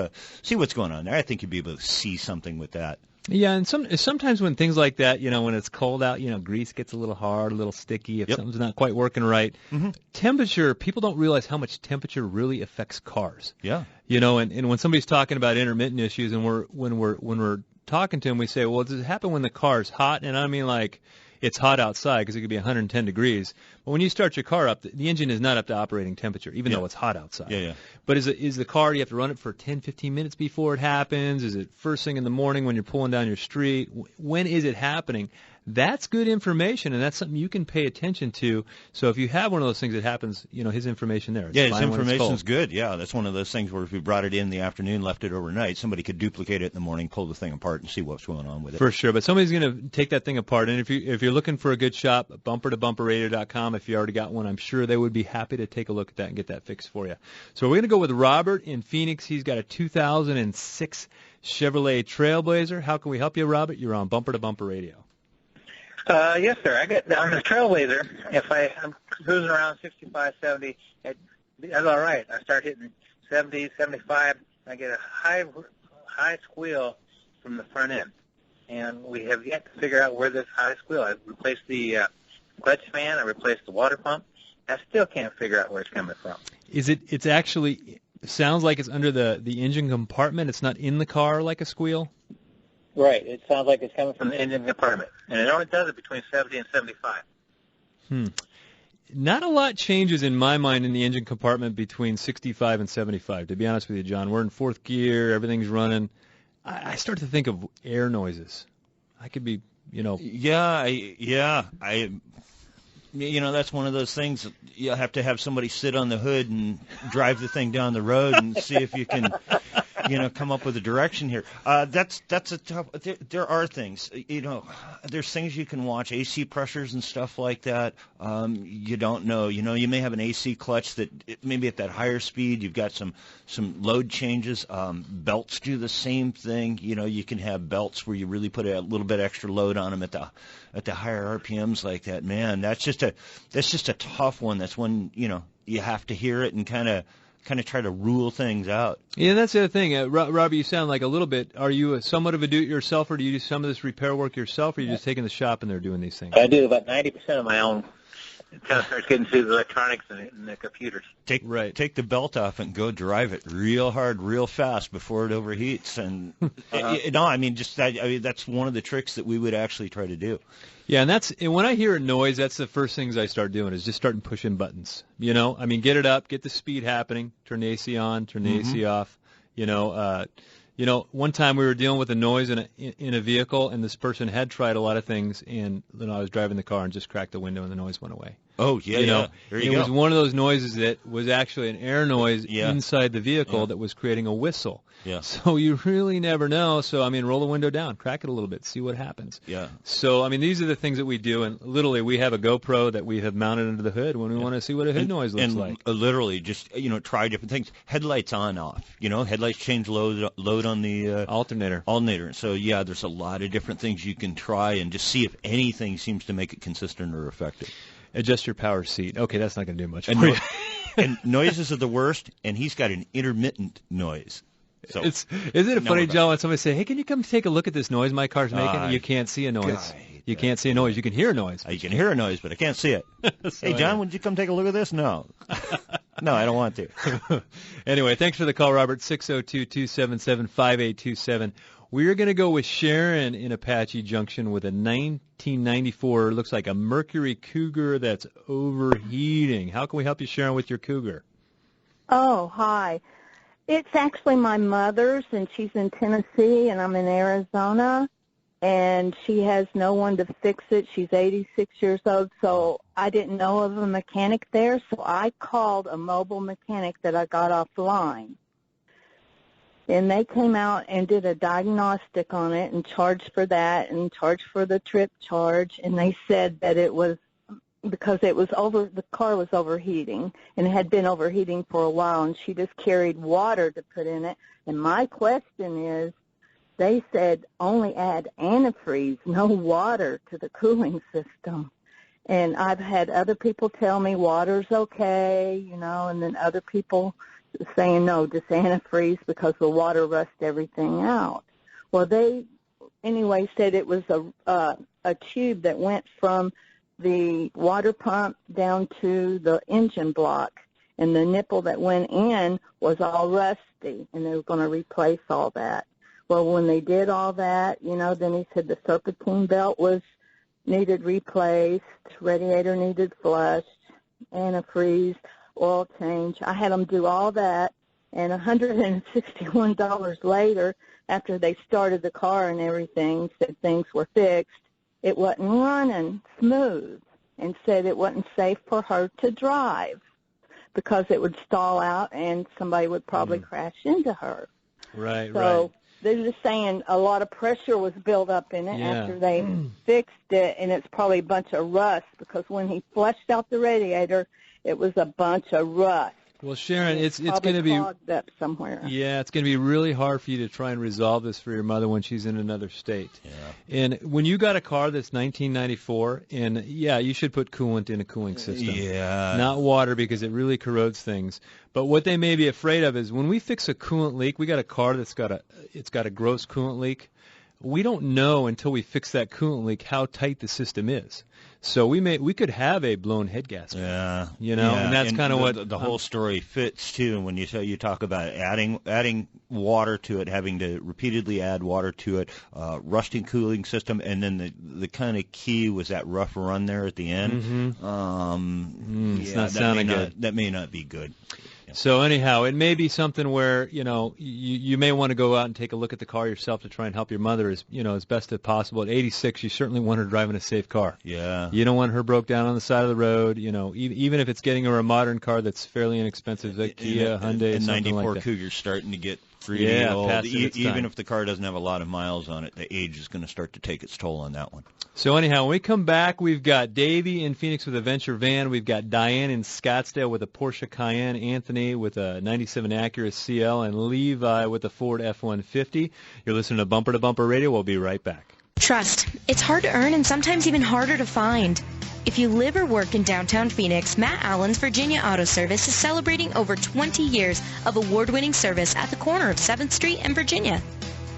going on there. I think you'd be able to see something with that. Yeah, and sometimes when things like that, when it's cold out, grease gets a little hard, a little sticky if something's not quite working right. Mm-hmm. Temperature, people don't realize how much temperature really affects cars. Yeah. And when somebody's talking about intermittent issues, and when we're talking to them, we say, well, does it happen when the car's hot? And I mean, like, it's hot outside because it could be 110 degrees. But when you start your car up, the engine is not up to operating temperature, even though it's hot outside. Yeah. But is the car, you have to run it for 10, 15 minutes before it happens? Is it first thing in the morning when you're pulling down your street? When is it happening? That's good information, and that's something you can pay attention to. So if you have one of those things that happens, his information there. It's his information's good. Yeah, that's one of those things where if we brought it in the afternoon, left it overnight, somebody could duplicate it in the morning, pull the thing apart, and see what's going on with it. For sure, but somebody's going to take that thing apart. And if you're looking for a good shop, bumper-to-bumperradio.com. If you already got one, I'm sure they would be happy to take a look at that and get that fixed for you. So we're going to go with Robert in Phoenix. He's got a 2006 Chevrolet Trailblazer. How can we help you, Robert? You're on Bumper to Bumper Radio. Yes, sir. On the Trailblazer, if I'm cruising around 65, 70, that's all right. I start hitting 70, 75. I get a high squeal from the front end, and we have yet to figure out where this high squeal. I replaced the clutch fan. I replaced the water pump. I still can't figure out where it's coming from. It's actually sounds like it's under the engine compartment. It's not in the car like a squeal. Right. It sounds like it's coming from the engine compartment, and it only does it between 70 and 75. Not a lot changes in my mind in the engine compartment between 65 and 75. To be honest with you, John, we're in fourth gear. Everything's running. I start to think of air noises. I could be, that's one of those things. You have to have somebody sit on the hood and drive the thing down the road and see if you can, come up with a direction here. That's a tough. There are things, there's things you can watch, AC pressures and stuff like that. You don't know. You may have an AC clutch that maybe at that higher speed you've got some load changes. Belts do the same thing. You can have belts where you really put a little bit extra load on them at the higher RPMs like that. Man, that's just a tough one. That's one you have to hear it and kind of try to rule things out. Yeah, that's the other thing. Robbie, you sound like a little bit. Are you somewhat of a do-it-yourselfer? Do you do some of this repair work yourself, or are you just taking the shop and they're doing these things? I do about 90% of my own. Until it starts getting to the electronics and the computers. Take the belt off and go drive it real hard, real fast before it overheats. And that's one of the tricks that we would actually try to do. Yeah, and when I hear a noise, that's the first things I start doing is just starting pushing buttons. Get it up, get the speed happening, turn the AC on, turn the AC off. One time we were dealing with a noise in a vehicle, and this person had tried a lot of things, and then I was driving the car and just cracked the window, and the noise went away. Oh, yeah, There you go. It was one of those noises that was actually an air noise inside the vehicle that was creating a whistle. Yeah. So you really never know. So, roll the window down, crack it a little bit, see what happens. Yeah. So, these are the things that we do, and literally we have a GoPro that we have mounted under the hood when we want to see what a hood noise looks like. Literally just, try different things. Headlights on, off. Headlights change load on the alternator. So, there's a lot of different things you can try and just see if anything seems to make it consistent or effective. Adjust your power seat. Okay, that's not going to do much. And noises are the worst, and he's got an intermittent noise. So, isn't it funny, John, when somebody say, hey, can you come take a look at this noise my car's making? You can't see a noise. You can't see a noise. You can hear a noise. You can hear a noise, but I can't see it. Hey, John, would you come take a look at this? No. No, I don't want to. Anyway, thanks for the call, Robert. 602-277-5827. We're going to go with Sharon in Apache Junction with a 1994, looks like a Mercury Cougar that's overheating. How can we help you, Sharon, with your Cougar? Oh, hi. It's actually my mother's, and she's in Tennessee, and I'm in Arizona, and she has no one to fix it. She's 86 years old, so I didn't know of a mechanic there, so I called a mobile mechanic that I got offline. And they came out and did a diagnostic on it and charged for that and charged for the trip charge. And they said that it was because the car was overheating, and it had been overheating for a while, and she just carried water to put in it. And my question is, they said only add antifreeze, no water to the cooling system. And I've had other people tell me water's okay, and then other people saying no, just antifreeze because the water rushed everything out. Well, they anyway said it was a tube that went from the water pump down to the engine block, and the nipple that went in was all rusty, and they were going to replace all that. Well, when they did all that, then he said the serpentine belt needed replaced, radiator needed flushed, antifreeze, oil change. I had them do all that, and $161 later, after they started the car and everything, said things were fixed, it wasn't running smooth, and said it wasn't safe for her to drive because it would stall out and somebody would probably crash into her. Right, So they're just saying a lot of pressure was built up in it after they fixed it, and it's probably a bunch of rust because when he flushed out the radiator, it was a bunch of rust. Well, Sharon, it's going to be clogged up somewhere. Yeah, it's going to be really hard for you to try and resolve this for your mother when she's in another state. Yeah. And when you got a car that's 1994, and yeah, you should put coolant in a cooling system. Yeah. Not water because it really corrodes things. But what they may be afraid of is when we fix a coolant leak, we got a car that's got a gross coolant leak. We don't know until we fix that coolant leak how tight the system is. So we could have a blown head gasket. Yeah, and that's kind of what the whole story fits too. When you talk about adding water to it, having to repeatedly add water to it, rusting cooling system, and then the kind of key was that rough run there at the end. It's not sounding good. That may not be good. So anyhow, it may be something where, you may want to go out and take a look at the car yourself to try and help your mother as best as possible. At 86, you certainly want her driving a safe car. Yeah. You don't want her broke down on the side of the road, even if it's getting her a modern car that's fairly inexpensive, like Kia, Hyundai, and something 94 like that. Cougar's starting to get pretty old. Even even if the car doesn't have a lot of miles on it, the age is going to start to take its toll on that one. So anyhow, when we come back, we've got Davey in Phoenix with a Venture van. We've got Diane in Scottsdale with a Porsche Cayenne, Anthony with a 97 Acura CL, and Levi with a Ford F-150. You're listening to Bumper to Bumper Radio. We'll be right back. Trust. It's hard to earn and sometimes even harder to find. If you live or work in downtown Phoenix, Matt Allen's Virginia Auto Service is celebrating over 20 years of award-winning service at the corner of 7th Street and Virginia.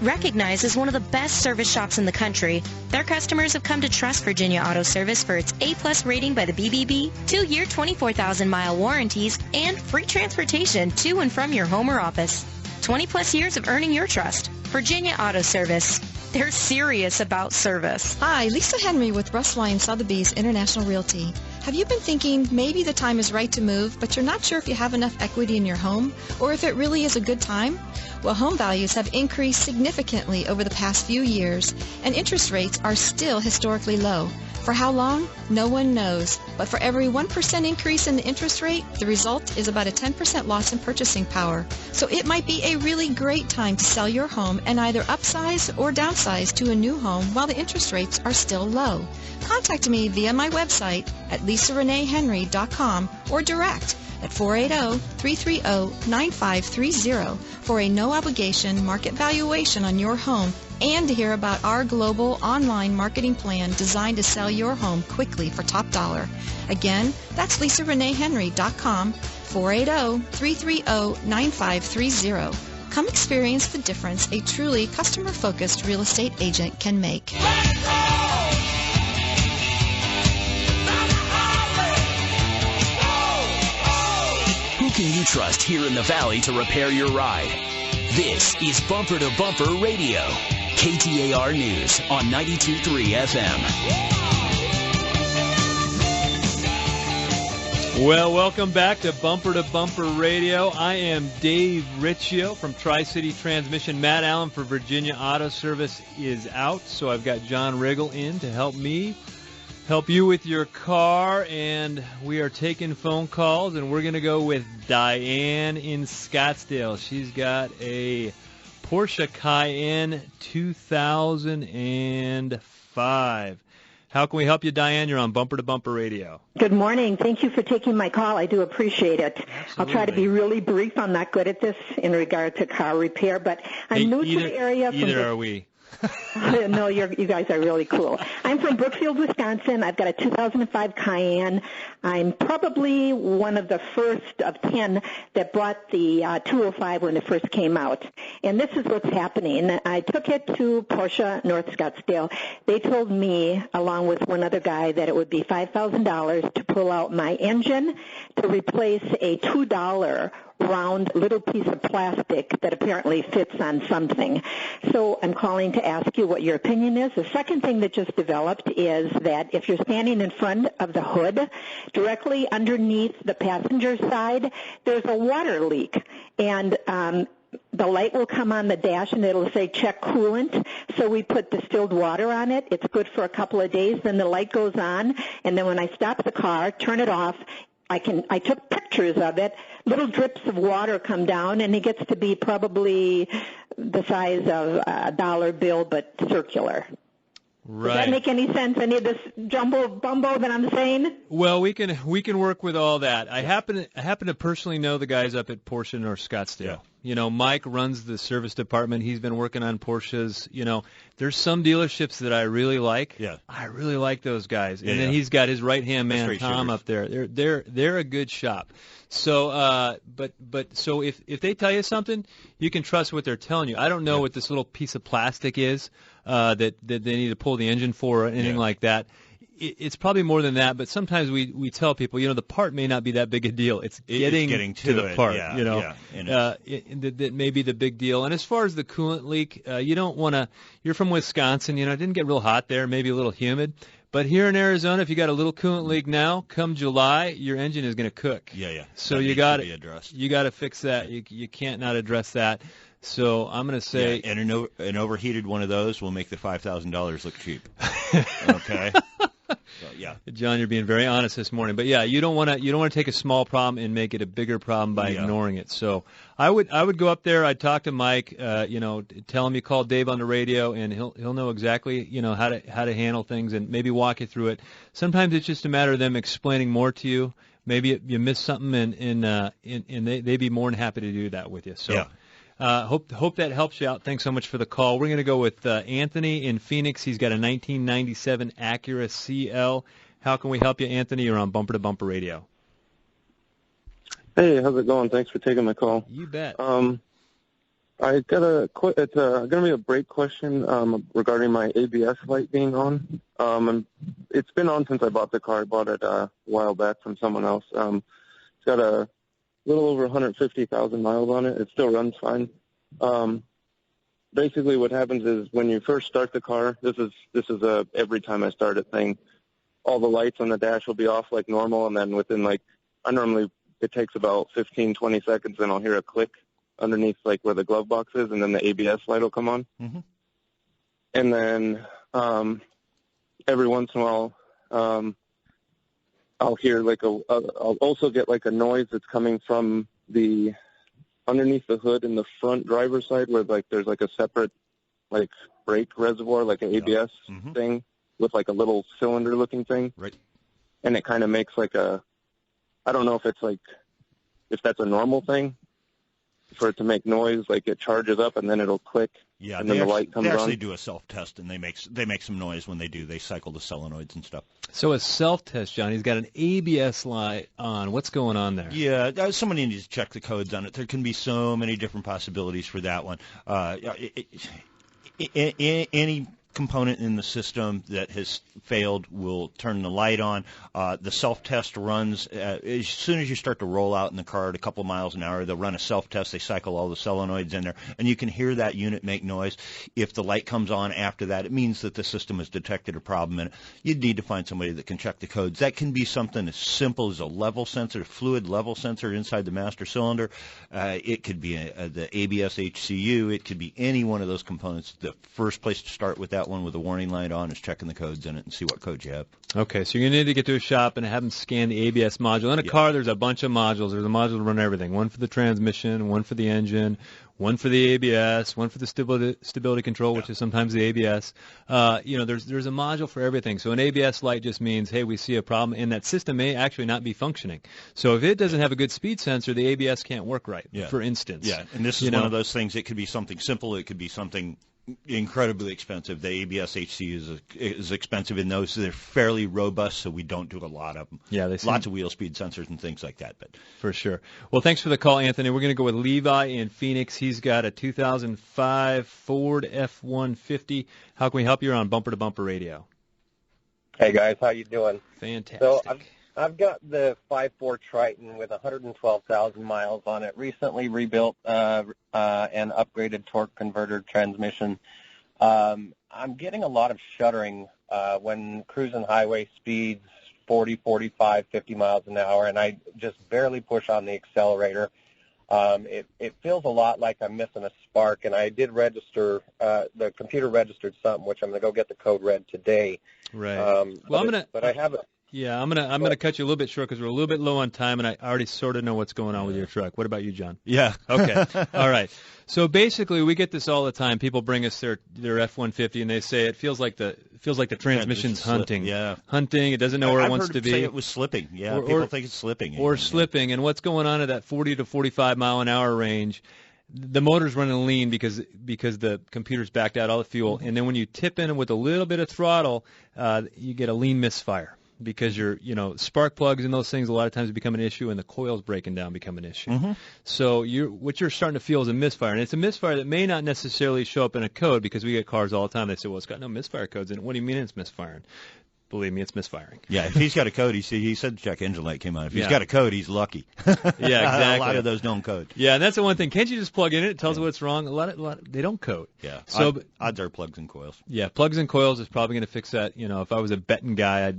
Recognized as one of the best service shops in the country, their customers have come to trust Virginia Auto Service for its A-plus rating by the BBB, 2-year 24,000-mile warranties, and free transportation to and from your home or office. 20-plus years of earning your trust. Virginia Auto Service. They're serious about service. Hi, Lisa Henry with Russ Lyon Sotheby's International Realty. Have you been thinking maybe the time is right to move, but you're not sure if you have enough equity in your home or if it really is a good time? Well, home values have increased significantly over the past few years, and interest rates are still historically low. For how long? No one knows. But for every 1% increase in the interest rate, the result is about a 10% loss in purchasing power. So it might be a really great time to sell your home and either upsize or downsize to a new home while the interest rates are still low. Contact me via my website at lisareneehenry.com or direct at 480-330-9530 for a no-obligation market valuation on your home and to hear about our global online marketing plan designed to sell your home quickly for top dollar. Again, that's lisareneehenry.com, 480-330-9530. Come experience the difference a truly customer-focused real estate agent can make. Who can you trust here in the Valley to repair your ride? This is Bumper to Bumper Radio. KTAR News on 92.3 FM. Well, welcome back to Bumper Radio. I am Dave Riccio from Tri-City Transmission. Matt Allen for Virginia Auto Service is out, so I've got John Riggle in to help you with your car, and we are taking phone calls, and we're going to go with Diane in Scottsdale. She's got a Porsche Cayenne 2005. How can we help you, Diane? You're on Bumper to Bumper Radio. Good morning. Thank you for taking my call. I do appreciate it. Absolutely. I'll try to be really brief. I'm not good at this in regard to car repair, but I'm new to the area. Either are we. No, you guys are really cool. I'm from Brookfield, Wisconsin. I've got a 2005 Cayenne. I'm probably one of the first of 10 that bought the 205 when it first came out. And this is what's happening. I took it to Porsche North Scottsdale. They told me, along with one other guy, that it would be $5,000 to pull out my engine to replace a $2 round little piece of plastic that apparently fits on something. So I'm calling to ask you what your opinion is. The second thing that just developed is that if you're standing in front of the hood, directly underneath the passenger side, there's a water leak. And the light will come on the dash and it'll say check coolant. So we put distilled water on it. It's good for a couple of days. Then the light goes on, and then when I stop the car, turn it off, I took pictures of it. Little drips of water come down, and it gets to be probably the size of a dollar bill, but circular. Right. Does that make any sense? Any of this bumbo that I'm saying? Well, we can work with all that. I happen to personally know the guys up at Porsche North Scottsdale. Yeah. You know, Mike runs the service department. He's been working on Porsches. You know, there's some dealerships that I really like. Yeah. I really like those guys. Yeah, and then he's got his right-hand man, Tom, up there. They're a good shop. So, so if they tell you something, you can trust what they're telling you. I don't know what this little piece of plastic is that they need to pull the engine for or anything like that. It's probably more than that, but sometimes we tell people, you know, the part may not be that big a deal. It's getting to the part, you know. That may be the big deal. And as far as the coolant leak, you don't want to. You're from Wisconsin, you know. It didn't get real hot there, maybe a little humid. But here in Arizona, if you got a little coolant leak now, come July, your engine is going to cook. Yeah. So that you needs got to be addressed. You got to fix that. You can't not address that. So I'm going to say, and an overheated one of those will make the $5,000 look cheap. Okay. So, yeah. John, you're being very honest this morning, but yeah, you don't want to take a small problem and make it a bigger problem by ignoring it. So I would go up there. I'd talk to Mike. You know, tell him you called Dave on the radio, and he'll know exactly how to handle things and maybe walk you through it. Sometimes it's just a matter of them explaining more to you. Maybe you missed something, and they'd be more than happy to do that with you. So. Yeah. Hope that helps you out. Thanks so much for the call. We're going to go with Anthony in Phoenix. He's got a 1997 Acura CL. How can we help you, Anthony? You're on Bumper to Bumper Radio. Hey, how's it going? Thanks for taking my call. You bet. I got it's going to be a brake question regarding my ABS light being on. It's been on since I bought the car. I bought it a while back from someone else. It's got a little over 150,000 miles on it. It still runs fine. Basically what happens is when you first start the car, this is a every time I start it thing, all the lights on the dash will be off like normal, and then within it takes about 15, 20 seconds, and I'll hear a click underneath like where the glove box is, and then the ABS light will come on. Mm-hmm. And then every once in a while, I'll hear I'll also get like a noise that's coming from the underneath the hood in the front driver's side where like there's like a separate like brake reservoir, like an ABS thing with like a little cylinder looking thing. Right. And it kind of makes like I don't know if that's a normal thing for it to make noise, like it charges up and then it'll click. Yeah, and then the light comes on. They actually do a self-test, and they make some noise when they do. They cycle the solenoids and stuff. So a self-test, John. He's got an ABS light on. What's going on there? Yeah, somebody needs to check the codes on it. There can be so many different possibilities for that one. Any component in the system that has failed will turn the light on. The self-test runs as soon as you start to roll out in the car at a couple miles an hour. They'll run a self-test. They cycle all the solenoids in there, and you can hear that unit make noise. If the light comes on after that, it means that the system has detected a problem in it. You'd need to find somebody that can check the codes. That can be something as simple as a level sensor, fluid level sensor inside the master cylinder. It could be the ABS HCU. It could be any one of those components. The first place to start with that one with a warning light on is checking the codes in it and see what codes you have. Okay, so you're going to need to get to a shop and have them scan the ABS module. In a car, there's a bunch of modules. There's a module to run everything. One for the transmission, one for the engine, one for the ABS, one for the stability control, which is sometimes the ABS. There's a module for everything. So an ABS light just means, hey, we see a problem, and that system may actually not be functioning. So if it doesn't have a good speed sensor, the ABS can't work right, for instance. Yeah, and this is one of those things. It could be something simple. It could be something incredibly expensive. The ABS HC is expensive in those. They're fairly robust, so we don't do a lot of them. Yeah, lots of wheel speed sensors and things like that. But for sure. Well, thanks for the call, Anthony. We're going to go with Levi in Phoenix. He's got a 2005 Ford F-150. How can we help you? You're on Bumper to Bumper Radio. Hey guys, how you doing? Fantastic. So I've got the 5.4 Triton with 112,000 miles on it, recently rebuilt and upgraded torque converter transmission. I'm getting a lot of shuddering when cruising highway speeds 40, 45, 50 miles an hour, and I just barely push on the accelerator. It feels a lot like I'm missing a spark, and I did register. The computer registered something, which I'm going to go get the code read today. Right. Well, but I haven't. Yeah, I'm gonna cut you a little bit short because we're a little bit low on time, and I already sort of know what's going on with your truck. What about you, John? Yeah. Okay. All right. So basically, we get this all the time. People bring us their F-150, and they say it feels like the transmission's hunting. Yeah. Hunting. It doesn't know where it wants to be. I've heard say it was slipping. Yeah. People think it's slipping. Or slipping. And what's going on at that 40 to 45 mile an hour range? The motor's running lean because the computer's backed out all the fuel, and then when you tip in with a little bit of throttle, you get a lean misfire. Because spark plugs and those things a lot of times become an issue, and the coils breaking down become an issue. So what you're starting to feel is a misfire, and it's a misfire that may not necessarily show up in a code, because we get cars all the time. They say, well, it's got no misfire codes in it. What do you mean it's misfiring? Believe me, it's misfiring. Yeah, if he's got a code, he said the check engine light came on. If he's got a code, he's lucky. Yeah, exactly. A lot of those don't code. Yeah, and that's the one thing. Can't you just plug in it? It tells you what's wrong. A lot they don't code. Yeah. So odds are plugs and coils. Yeah, plugs and coils is probably going to fix that. If I was a betting guy,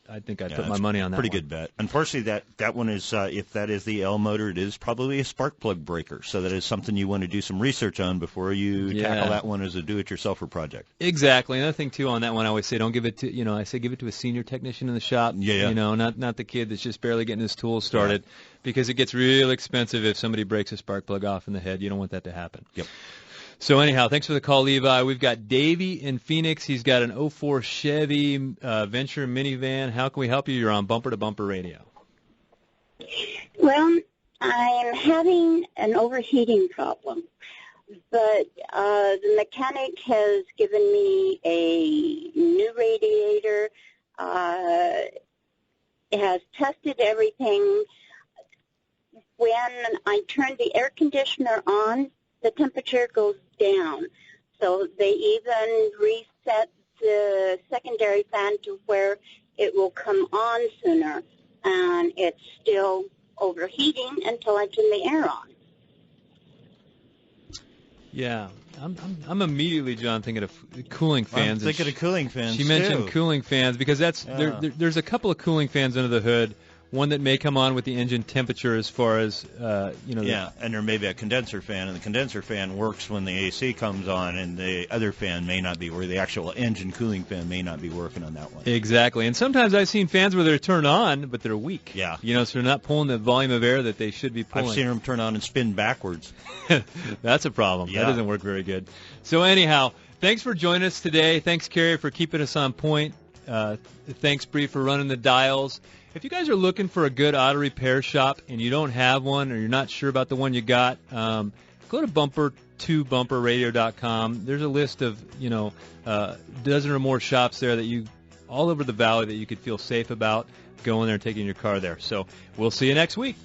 I think I'd put my money on that. Pretty good bet. Unfortunately, that one is if that is the L motor, it is probably a spark plug breaker. So that is something you want to do some research on before you tackle that one as a do-it-yourselfer project. Exactly. Another thing too on that one, I always say, don't give it to I say give it to a senior technician in the shop. Yeah. Not the kid that's just barely getting his tools started, because it gets real expensive if somebody breaks a spark plug off in the head. You don't want that to happen. Yep. So anyhow, thanks for the call, Levi. We've got Davey in Phoenix. He's got an 04 Chevy Venture minivan. How can we help you? You're on Bumper to Bumper Radio. Well, I'm having an overheating problem, but the mechanic has given me a new radiator. Has tested everything. When I turn the air conditioner on, the temperature goes down. So they even reset the secondary fan to where it will come on sooner, and it's still overheating until I turn the air on. Yeah, I'm immediately, John, thinking of cooling fans. I'm thinking of cooling fans. She mentioned cooling fans because there's a couple of cooling fans under the hood. One that may come on with the engine temperature as far as Yeah, and there may be a condenser fan, and the condenser fan works when the AC comes on, and the other fan may not be, where the actual engine cooling fan may not be working on that one. Exactly, and sometimes I've seen fans where they're turned on, but they're weak. Yeah. So they're not pulling the volume of air that they should be pulling. I've seen them turn on and spin backwards. That's a problem. Yeah. That doesn't work very good. So anyhow, thanks for joining us today. Thanks, Carrie, for keeping us on point. Thanks, Bree, for running the dials. If you guys are looking for a good auto repair shop and you don't have one, or you're not sure about the one you got, go to bumper2bumperradio.com. There's a list of a dozen or more shops there that all over the valley that you could feel safe about going there and taking your car there. So we'll see you next week.